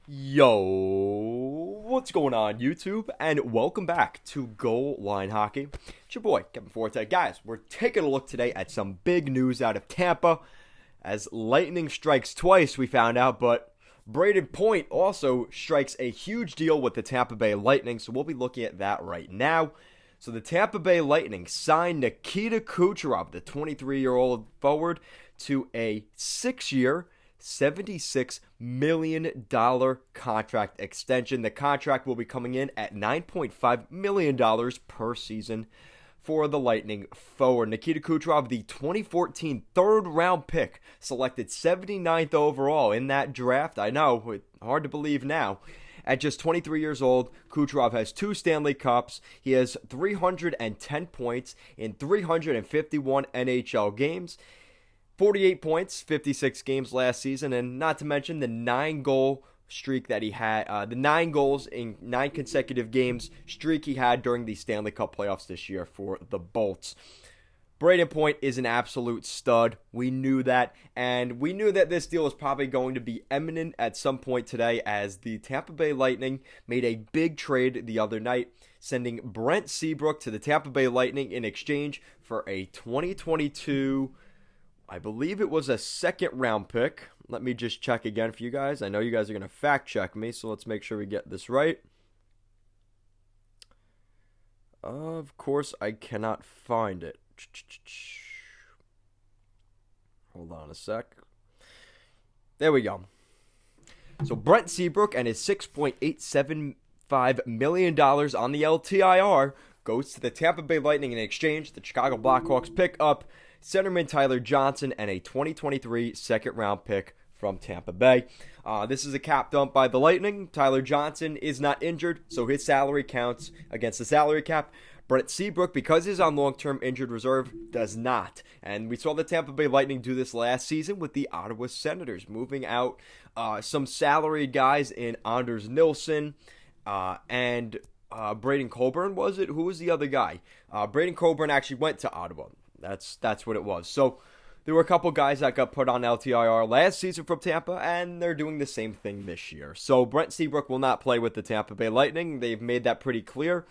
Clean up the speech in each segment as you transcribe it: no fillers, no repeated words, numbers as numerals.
Yo, what's going on YouTube? And welcome back to Goal Line Hockey. It's your boy, Kevin Forte. Guys, we're taking a look today at some big news out of Tampa. As Lightning strikes twice, we found out, but Brayden Point also strikes a huge deal with the Tampa Bay Lightning, so we'll be looking at that right now. So the Tampa Bay Lightning signed Nikita Kucherov, the 23-year-old forward, to a 6-year, $76 million contract extension. The contract will be coming in at $9.5 million per season for the Lightning forward. Nikita Kucherov, the 2014 third-round pick, selected 79th overall in that draft. I know, it's hard to believe now. At just 23 years old, Kucherov has 2 Stanley Cups. He has 310 points in 351 NHL games. 48 points, 56 games last season, and not to mention the 9-goal streak that he had, the 9 goals in 9 consecutive games streak he had during the Stanley Cup playoffs this year for the Bolts. Brayden Point is an absolute stud. We knew that, and we knew that this deal was probably going to be imminent at some point today, as the Tampa Bay Lightning made a big trade the other night, sending Brent Seabrook to the Tampa Bay Lightning in exchange for a 2022, I believe it was a second-round pick. Let me just check again for you guys. I know you guys are going to fact-check me, so let's make sure we get this right. Of course, I cannot find it. Hold on a sec. There we go. So Brent Seabrook and his $6.875 million on the LTIR goes to the Tampa Bay Lightning in exchange. The Chicago Blackhawks pick up centerman Tyler Johnson and a 2023 second-round pick from Tampa Bay. This is a cap dump by the Lightning. Tyler Johnson is not injured, so his salary counts against the salary cap. Brent Seabrook, because he's on long-term injured reserve, does not. And we saw the Tampa Bay Lightning do this last season with the Ottawa Senators, moving out some salaried guys in Anders Nilsson and Braden Coburn, was it? Who was the other guy? Braden Coburn actually went to Ottawa. That's what it was. So there were a couple guys that got put on LTIR last season from Tampa, and they're doing the same thing this year. So Brent Seabrook will not play with the Tampa Bay Lightning. They've made that pretty clear.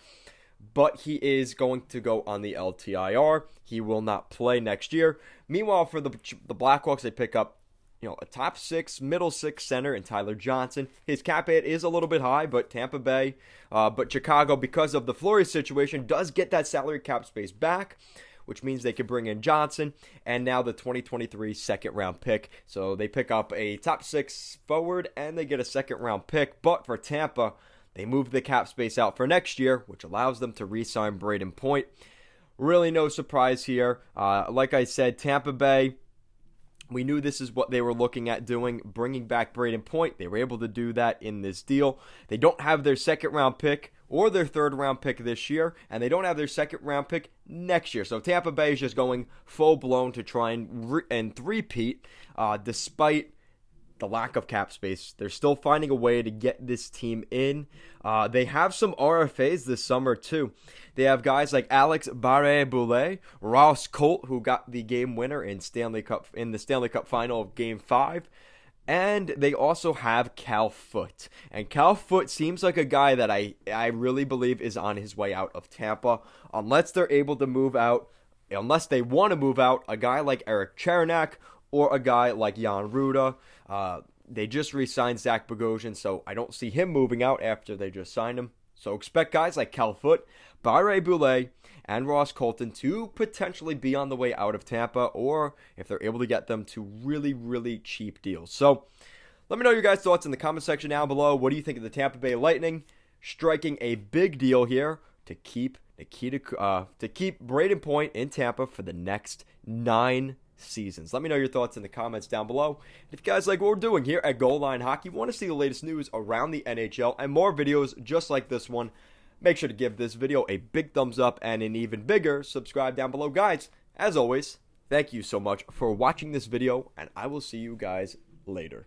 But he is going to go on the LTIR. He will not play next year. Meanwhile, for the Blackhawks, they pick up a top 6, middle 6 center in Tyler Johnson. His cap hit is a little bit high, but Tampa Bay, but Chicago, because of the Fleury situation, does get that salary cap space back, which means they can bring in Johnson, and now the 2023 second-round pick. So they pick up a top 6 forward, and they get a second-round pick. But for Tampa, they move the cap space out for next year, which allows them to re-sign Brayden Point. Really no surprise here. Like I said, Tampa Bay, we knew this is what they were looking at doing, bringing back Brayden Point. They were able to do that in this deal. They don't have their second-round pick or their third-round pick this year, and they don't have their second-round pick next year. So Tampa Bay is just going full-blown to try and three-peat, despite the lack of cap space. They're still finding a way to get this team in. They have some RFAs this summer too. They have guys like Alex Barré-Boulet, Ross Colt, who got the game winner in the Stanley Cup final of Game 5. And they also have Cal Foote. And Cal Foote seems like a guy that I really believe is on his way out of Tampa. Unless they're able to move out, unless they want to move out, a guy like Eric Chernak or a guy like Jan Ruda. They just re-signed Zach Bogosian, so I don't see him moving out after they just signed him. So expect guys like Cal Foote, Barré-Boulet, and Ross Colton to potentially be on the way out of Tampa, or if they're able to get them to really, really cheap deals. So let me know your guys' thoughts in the comment section down below. What do you think of the Tampa Bay Lightning striking a big deal here to keep Brayden Point in Tampa for the next 9 seasons? Let me know your thoughts in the comments down below. If you guys like what we're doing here at Goal Line Hockey, want to see the latest news around the NHL and more videos just like this one, make sure to give this video a big thumbs up and an even bigger subscribe down below. Guys, as always, thank you so much for watching this video, and I will see you guys later.